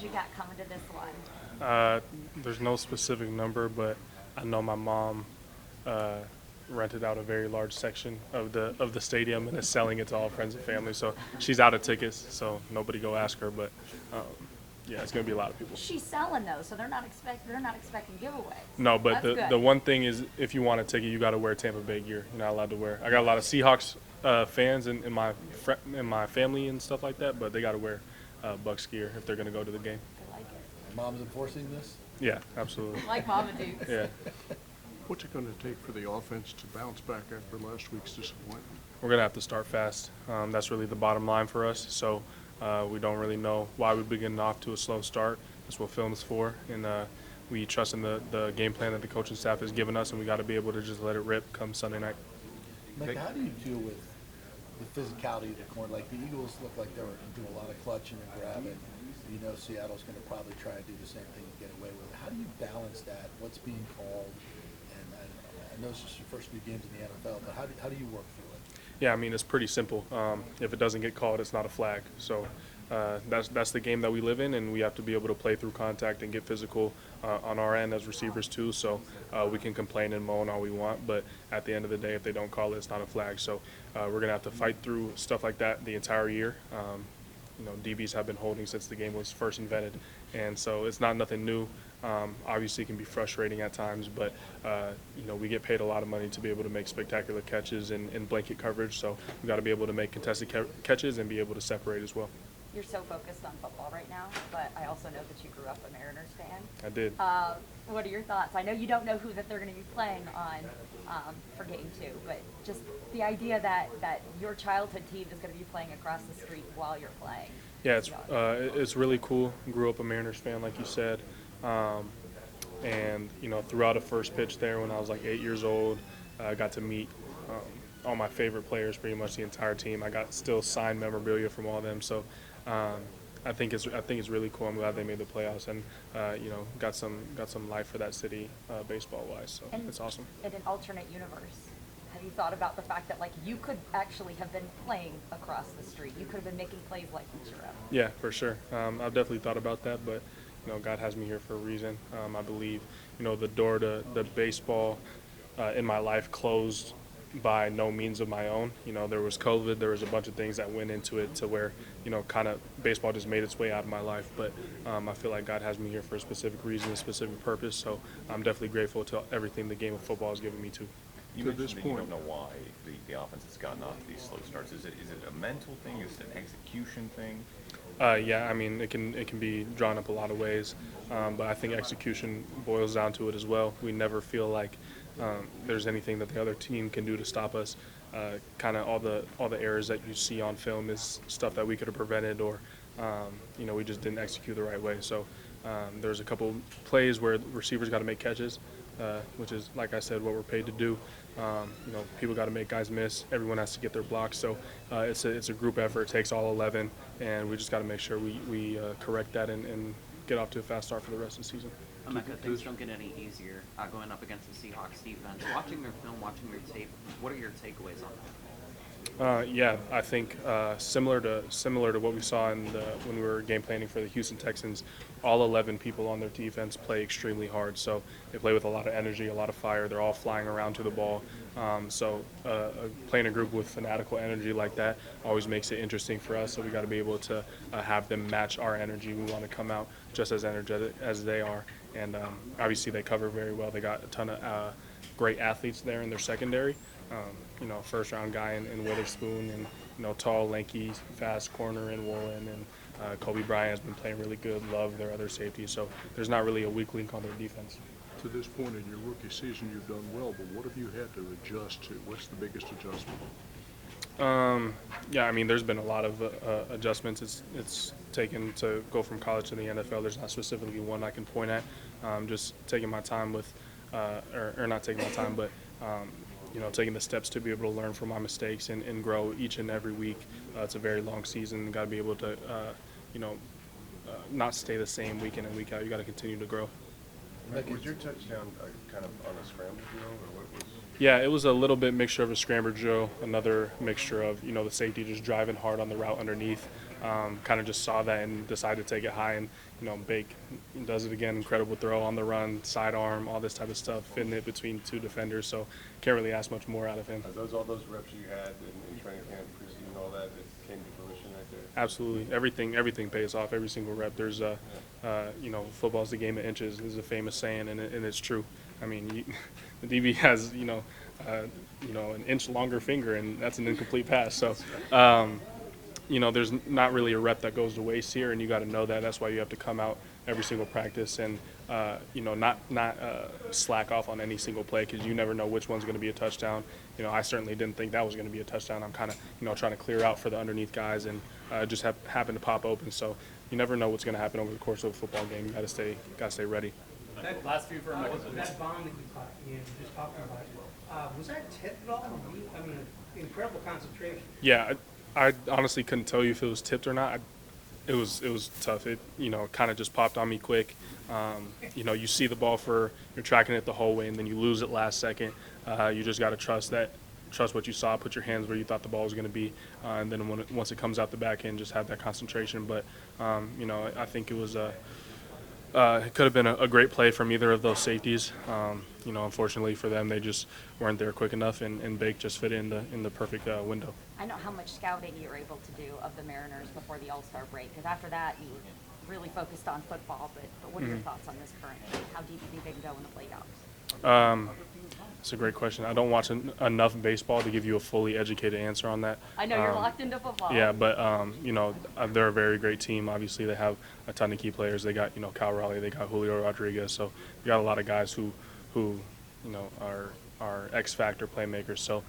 You got coming to this one? There's no specific number, but I know my mom uh, rented out a very large section of the stadium and is selling it to all friends and family. So she's out of tickets, so nobody go ask her. But um, yeah, it's gonna be a lot of people. She's selling those, so they're not expecting giveaways. No, but That's good. the one thing is, if you want a ticket, you got to wear Tampa Bay gear. You're not allowed to wear. I got a lot of Seahawks fans in my family and stuff like that, but they got to wear Bucs gear if they're gonna go to the game. I like it. Mom's enforcing this? Yeah, absolutely. Like Mama Dukes. Yeah. What's it going to take for the offense to bounce back after last week's disappointment? We're going to have to start fast. That's really the bottom line for us. So we don't really know why we've been getting off to a slow start. That's what film is for. And we trust in the game plan that the coaching staff has given us, and we got to be able to just let it rip come Sunday night. Like, how do you deal with the physicality of the corner? Like, the Eagles look like they were doing a lot of clutching and grabbing. You know Seattle's going to probably try to do the same thing and get away with it. How do you balance that? What's being called? And I know this is your first few games in the NFL, but how do you work through it? Yeah, I mean, it's pretty simple. If it doesn't get called, it's not a flag. So that's the game that we live in, and we have to be able to play through contact and get physical on our end as receivers too. So we can complain and moan all we want, but at the end of the day, if they don't call it, it's not a flag. So we're going to have to fight through stuff like that the entire year. DBs have been holding since the game was first invented, and so it's not nothing new. Obviously, it can be frustrating at times, but we get paid a lot of money to be able to make spectacular catches in blanket coverage. So we got to be able to make contested catches and be able to separate as well. You're so focused on football right now, but I also know that you grew up a Mariners fan. I did. What are your thoughts? I know you don't know who that they're going to be playing on for Game 2, but just the idea that your childhood team is going to be playing across the street while you're playing. Yeah, it's really cool. Grew up a Mariners fan, like you said, and throughout a first pitch there when I was like 8 years old, I got to meet all my favorite players, pretty much the entire team. I got still signed memorabilia from all of them, so I think it's really cool. I'm glad they made the playoffs and got some life for that city baseball wise. So it's awesome. In an alternate universe, have you thought about the fact that like you could actually have been playing across the street? You could have been making plays like Ichiro. Yeah, for sure. I've definitely thought about that, but God has me here for a reason. I believe the door to the baseball in my life closed by no means of my own. There was COVID, there was a bunch of things that went into it to where, kind of baseball just made its way out of my life. But I feel like God has me here for a specific reason, a specific purpose. So I'm definitely grateful to everything the game of football has given me too. You To mentioned this that you point. don't know why the offense has gotten off these slow starts. Is it a mental thing? Is it an execution thing? Yeah, I mean, it can be drawn up a lot of ways, but I think execution boils down to it as well. We never feel like there's anything that the other team can do to stop us. Kind of all the errors that you see on film is stuff that we could have prevented, or we just didn't execute the right way. So there's a couple plays where receivers got to make catches, which is, like I said, what we're paid to do. People got to make guys miss. Everyone has to get their blocks. So it's a group effort. It takes all 11, and we just got to make sure we correct that and get off to a fast start for the rest of the season. Emeka, things don't get any easier going up against the Seahawks defense. Watching their film, watching their tape, what are your takeaways on that? Yeah, I think similar to what we saw when we were game planning for the Houston Texans, all 11 people on their defense play extremely hard. So they play with a lot of energy, a lot of fire. They're all flying around to the ball. Playing a group with fanatical energy like that always makes it interesting for us. So we got to be able to have them match our energy. We want to come out just as energetic as they are. And obviously they cover very well. They got a ton of great athletes there in their secondary. First round guy in Witherspoon, and tall, lanky, fast corner in Woolen, and Kobe Bryant has been playing really good. Love their other safety, so there's not really a weak link on their defense. To this point in your rookie season, you've done well, but what have you had to adjust to? What's the biggest adjustment? Yeah, I mean, there's been a lot of adjustments. It's taken to go from college to the NFL. There's not specifically one I can point at. Just taking my time with, or not taking my time, but taking the steps to be able to learn from my mistakes and grow each and every week. It's a very long season. Got to be able to, not stay the same week in and week out. You got to continue to grow. Was your touchdown kind of on a scramble drill, or what was? Yeah, it was a little bit mixture of a scramble drill, another mixture of the safety just driving hard on the route underneath, kind of just saw that and decided to take it high. And Bake does it again, incredible throw on the run, sidearm, all this type of stuff, fitting it between two defenders. So can't really ask much more out of him. Are all those reps you had in training camp, preseason, all that came to fruition right there? Absolutely, everything pays off. Every single rep. There's football's the game of inches is a famous saying, and it's true. I mean, the DB has an inch longer finger, and that's an incomplete pass. So. There's not really a rep that goes to waste here, and you got to know that. That's why you have to come out every single practice and, not slack off on any single play, because you never know which one's going to be a touchdown. I certainly didn't think that was going to be a touchdown. I'm kind of, trying to clear out for the underneath guys, and just happened to pop open. So you never know what's going to happen over the course of a football game. You got to stay ready. That last few for Emeka. That bomb that you caught, just talking about it, was that tipped at all? I mean, incredible concentration. Yeah. I honestly couldn't tell you if it was tipped or not. It was tough. It kind of just popped on me quick. You see the ball you're tracking it the whole way, and then you lose it last second. You just got to trust what you saw. Put your hands where you thought the ball was going to be, and then once it comes out the back end, just have that concentration. But I think it was it could have been a great play from either of those safeties. Unfortunately for them, they just weren't there quick enough, and Bake just fit in the perfect window. I know how much scouting you were able to do of the Mariners before the All-Star break, because after that you really focused on football. But what are your thoughts on this current team? How deep do you think they can go in the playoffs? It's a great question. I don't watch enough baseball to give you a fully educated answer on that. I know you're locked into football. Yeah, but they're a very great team. Obviously, they have a ton of key players. They got Cal Raleigh, they got Julio Rodriguez. So we got a lot of guys who are X factor playmakers. So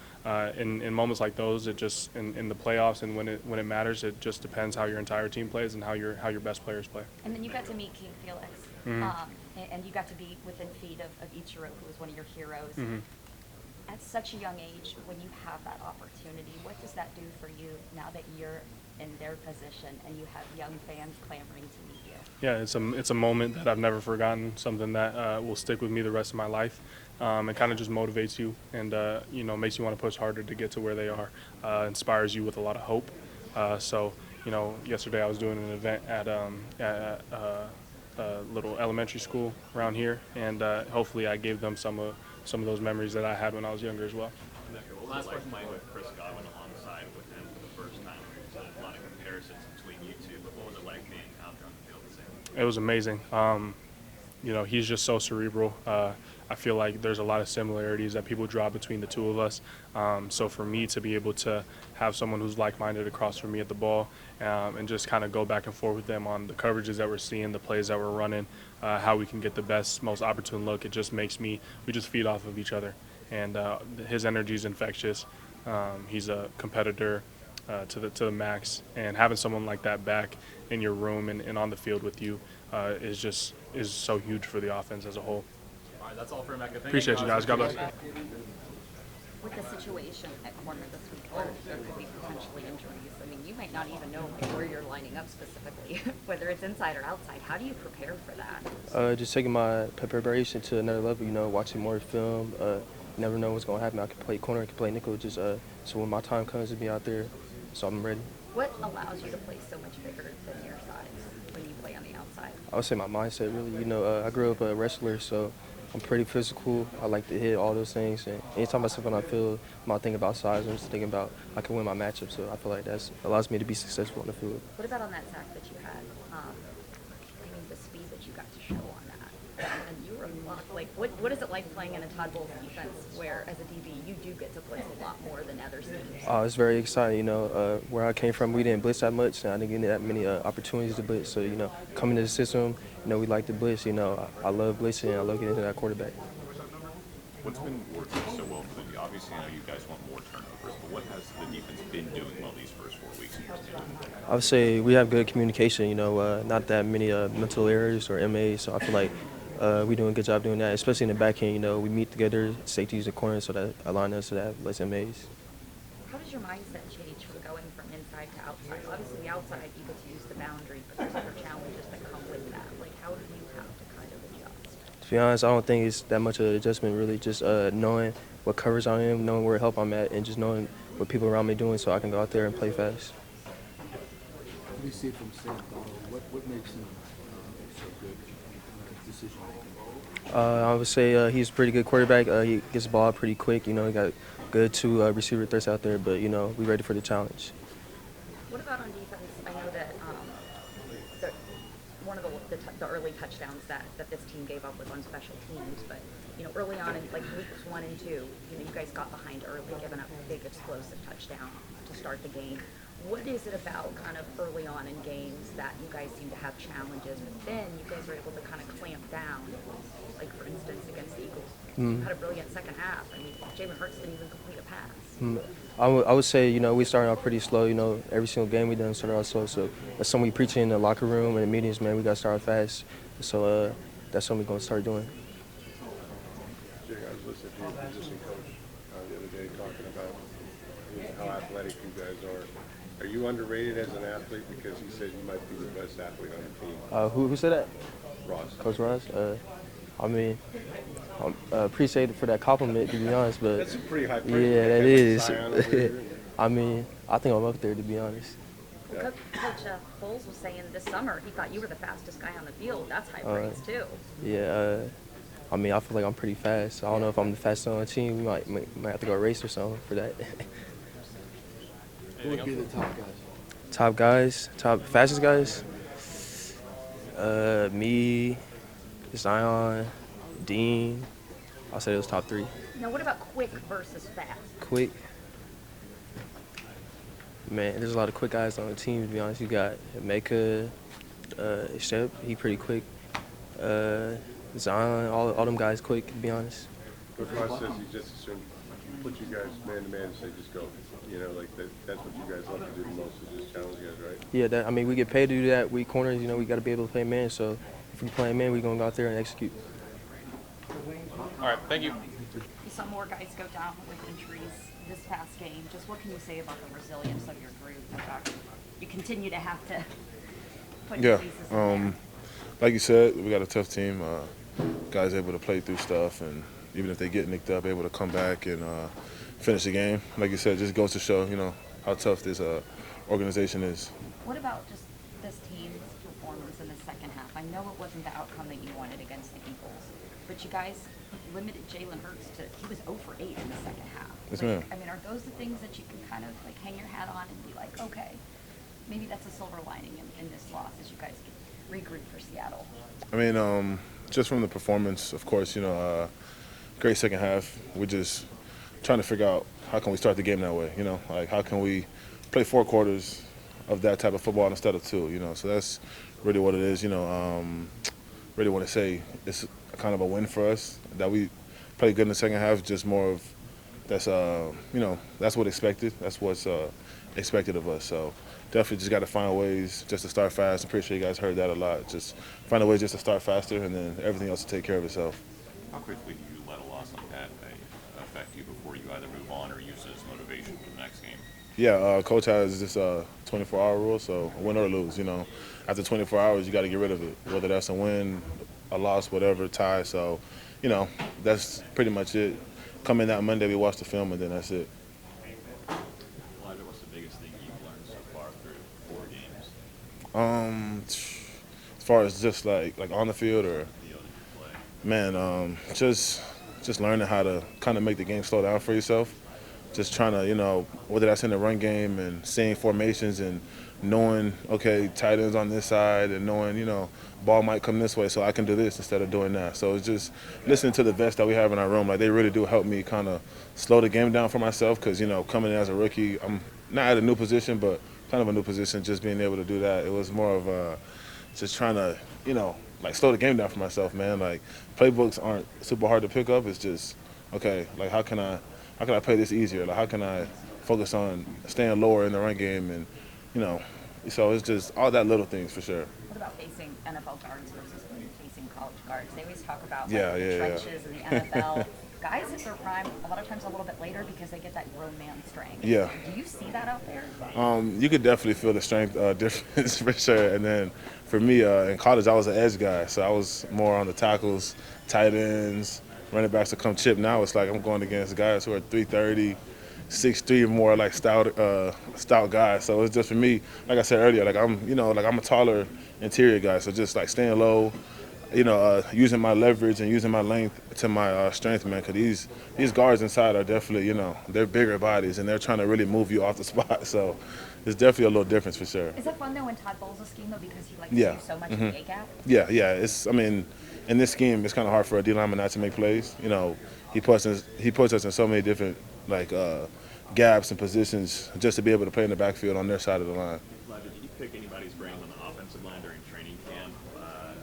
in moments like those, it just in the playoffs and when it matters, it just depends how your entire team plays and how your best players play. And then you got to meet King Felix, and you got to be within feet of Ichiro, who was one of your heroes. At such a young age, when you have that opportunity, what does that do for you now that you're in their position and you have young fans clamoring to meet you? Yeah, it's a moment that I've never forgotten, something that will stick with me the rest of my life. It kind of just motivates you and makes you want to push harder to get to where they are. Inspires you with a lot of hope. So yesterday I was doing an event at a little elementary school around here, and hopefully I gave them some of those memories that I had when I was younger as well. Last question, Mike, with Chris Godwin alongside with him for the first time. There's a lot of comparisons between you two, but what was it like being out there on the field the same? It was amazing. He's just so cerebral. I feel like there's a lot of similarities that people draw between the two of us. So for me to be able to have someone who's like-minded across from me at the ball and just kind of go back and forth with them on the coverages that we're seeing, the plays that we're running, how we can get the best, most opportune look, it just makes we just feed off of each other. And his energy is infectious. He's a competitor to the max, and having someone like that back in your room and on the field with you is so huge for the offense as a whole. All right, that's all for Emeka. Appreciate you guys. God bless. With the situation at corner this week, where there could be potentially injuries, I mean, you might not even know where you're lining up specifically, whether it's inside or outside. How do you prepare for that? Just taking my preparation to another level, watching more film. You never know what's going to happen. I can play corner, I can play nickel, so when my time comes to be out there, so I'm ready. What allows you to play so much bigger than your size when you play on the outside? I would say my mindset, really. I grew up a wrestler, so I'm pretty physical. I like to hit all those things. And anytime I step on the field, I'm not thinking about size. I'm just thinking about I can win my matchup. So I feel like that allows me to be successful on the field. What about on that sack that you had? The speed that you got to show on that. And you were unlocked. Like, what is it like playing in a Todd Bowles defense where, as a DB, you do get to blitz a lot more than other teams? It's very exciting. Where I came from, we didn't blitz that much. And I didn't get that many opportunities to blitz. So, coming to the system, we like to blitz. I love blitzing. I love getting to that quarterback. What's been working so well for you? Obviously, I know you guys want more turnovers, but what has the defense been doing well these first 4 weeks in your season? I would say we have good communication. Not that many mental errors or MAs. So I feel like we're doing a good job doing that, especially in the back end. We meet together, safeties and corners, so that align us to that less MAs. How does your mindset change from going from inside to outside? Obviously, the outside, you get to use the boundary, but there's other challenges that come with that. Like, how do you have to kind of adjust? To be honest, I don't think it's that much of an adjustment, really. Just knowing what covers I am, knowing where help I'm at, and just knowing what people around me doing so I can go out there and play fast. To be you see from Sam Donald? What makes him so good decision making? I would say he's a pretty good quarterback. He gets the ball out pretty quick. You know, he got good two receiver threats out there, but, you know, we ready for the challenge. What about on defense? I know that one of the early touchdowns that this team gave up was on special teams, but you know, early on in like weeks 1 and 2, you know, you guys got behind early, giving up big explosive touchdown to start the game. What is it about kind of early on in games that you guys seem to have challenges, but then you guys are able to kind of clamp down? Like for instance, against the Eagles, you had a brilliant second half. I mean, Jalen Hurts didn't even complete a pass. I would say, you know, we started out pretty slow. You know, every single game we done started out slow. So that's something we preach in the locker room and the meetings, man. We got to start fast. So that's something we're going to start doing. Jay, I was listening to your position coach the other day talking about how athletic you guys are. Are you underrated as an athlete? Because he said you might be the best athlete on the team. Who said that? Ross. Coach Ross? I mean, appreciate it for that compliment, to be honest, but That's a pretty high praise. yeah, that is. Zion over here. I mean, I think I'm up there, to be honest. Well, Coach Foles was saying this summer he thought you were the fastest guy on the field. That's high praise too. Yeah, I mean, I feel like I'm pretty fast. I don't know if I'm the fastest on the team. We might have to go race or something for that. Who would be the top guys? Top guys, top fastest guys. Me, Zion, Dean. I'll say those top 3. Now, what about quick versus fast? Quick. Man, there's a lot of quick guys on the team, to be honest. You got Emeka, Shep, he pretty quick. Zion, all them guys quick, to be honest. Coach Ross says he just assumed put you guys man to man and say just go. You know, like that's what you guys love to do the most is just challenge guys, right? Yeah, I mean, we get paid to do that. We corners, you know, we got to be able to play man. So if we play man, we're going to go out there and execute. All right, thank you. You saw more guys go down with injuries this past game. Just what can you say about the resilience of your group? The fact that you continue to have to put Yeah, pieces in there. like you said, we got a tough team. Guys able to play through stuff, and even if they get nicked up, able to come back and finish the game. Like you said, just goes to show, you know, how tough this organization is. What about just this team's performance in the second half? I know it wasn't the outcome that you wanted against the Eagles, but you guys limited Jalen Hurts to, he was 0 for 8 in the second half. Yes, Like, ma'am. I mean, are those the things that you can kind of like hang your hat on and be like, okay, maybe that's a silver lining in this loss as you guys get regroup for Seattle? I mean, just from the performance, of course, you know, great second half. We're just trying to figure out how can we start the game that way, you know, like how can we play 4 quarters of that type of football instead of 2, you know. So that's really what it is, you know. Really want to say it's kind of a win for us that we played good in the second half. Just more of that's you know, that's what expected. That's what's expected of us. So definitely just got to find ways just to start fast. I'm pretty sure you guys heard that a lot. Just find a way just to start faster, and then everything else will take care of itself. How quickly do you let a loss like that affect you before you either move on or use it as motivation for the next game? Yeah, coach has this 24-hour rule, so win or lose, you know. After 24 hours, you got to get rid of it, whether that's a win, a loss, whatever, tie. So, you know, that's pretty much it. Come in that Monday, we watch the film, and then that's it. Elijah, what's the biggest thing you've learned so far through 4 games? As far as just like on the field or, man, just learning how to kind of make the game slow down for yourself. Just trying to, you know, whether that's in the run game and seeing formations and knowing, okay, tight ends on this side and knowing, you know, ball might come this way, so I can do this instead of doing that. So it's just listening to the vets that we have in our room. Like, they really do help me kind of slow the game down for myself because, you know, coming in as a rookie, I'm not at a new position, but kind of a new position, just being able to do that. It was more of just trying to, you know, like slow the game down for myself, man. Like, playbooks aren't super hard to pick up. It's just, okay, like how can I play this easier? Like, how can I focus on staying lower in the run game? And, you know, so it's just all that little things for sure. What about facing NFL guards versus facing college guards? They always talk about Yeah, like, the yeah, yeah. trenches in the NFL. Guys hit their prime a lot of times a little bit later because they get that grown man strength. Yeah. Do you see that out there? You could definitely feel the strength difference for sure. And then for me, in college, I was an edge guy, so I was more on the tackles, tight ends, running backs to come chip. Now it's like I'm going against guys who are 330, 6'3", more like stout guys. So it's just for me, like I said earlier, like I'm a taller interior guy. So just like staying low, using my leverage and using my length to my strength, man. Because these guards inside are definitely, they're bigger bodies and they're trying to really move you off the spot. So it's definitely a little difference for sure. Is it fun though when Todd bowls a scheme though because he likes Yeah. to do so much in the A gap? Yeah. In this scheme, it's kind of hard for a D lineman not to make plays. He puts us in so many different gaps and positions just to be able to play in the backfield on their side of the line. Did you pick anybody's brain on the offensive line during training camp?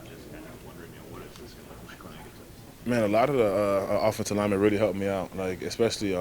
Just kind of wondering, what is this going to look like when I get to Man, a lot of the offensive linemen really helped me out, like especially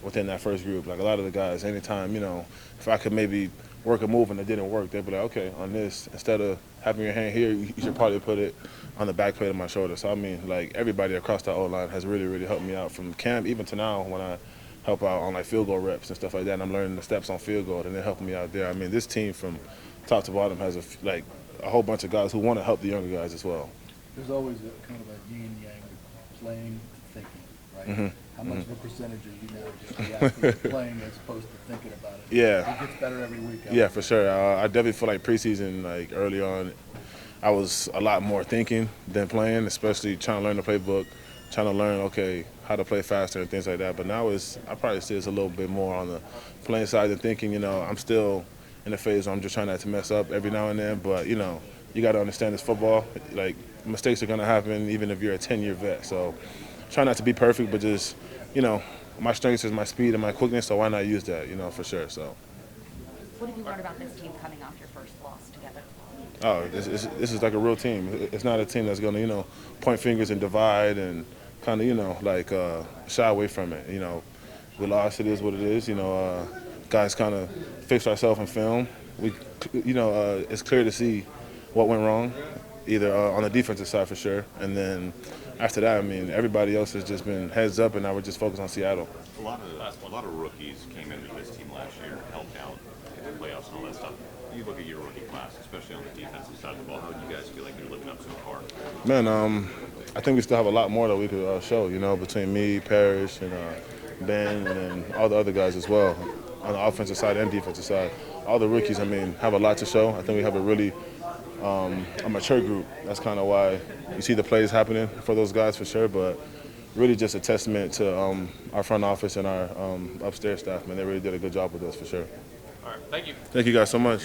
within that first group. Like a lot of the guys, anytime, if I could maybe work a move and it didn't work, they'd be like, okay, on this, instead of having your hand here, you should probably put it on the back plate of my shoulder. So, like everybody across the O-line has really, really helped me out from camp even to now when I help out on like field goal reps and stuff like that, and I'm learning the steps on field goal, and they're helping me out there. This team from top to bottom has a whole bunch of guys who want to help the younger guys as well. There's always a kind of a yin yang with playing and thinking, right? Mm-hmm. How much of a percentage are you now just reacting playing as opposed to thinking about it? Yeah. It gets better every week. Yeah, for sure. I definitely feel like preseason, like early on, I was a lot more thinking than playing, especially trying to learn the playbook, trying to learn, how to play faster and things like that. But now I probably say it's a little bit more on the playing side than thinking. I'm still in the phase where I'm just trying not to mess up every now and then. But, you got to understand it's football. Like, mistakes are going to happen even if you're a 10-year vet. So try not to be perfect, but just, my strengths is my speed and my quickness, so why not use that, for sure. So. What have you learned about this team coming off your first loss together? Oh, this is like a real team. It's not a team that's going to, point fingers and divide and kind of, shy away from it. We lost, it is what it is. Guys kind of fixed ourselves in film. It's clear to see what went wrong, either on the defensive side for sure, and then after that, everybody else has just been heads up, and now we're just focused on Seattle. A lot of rookies came into this team last year, helped out in the playoffs and all that stuff. You look at your rookie class, especially on the defensive side of the ball. How do you guys feel like you're living up so far? Man, I think we still have a lot more that we could show. Between me, Parrish, and Ben, and all the other guys as well, on the offensive side and defensive side. All the rookies, have a lot to show. I think we have a really a mature group. That's kind of why you see the plays happening for those guys for sure. But really just a testament to our front office and our upstairs staff. Man, they really did a good job with us for sure. All right, thank you. Thank you guys so much.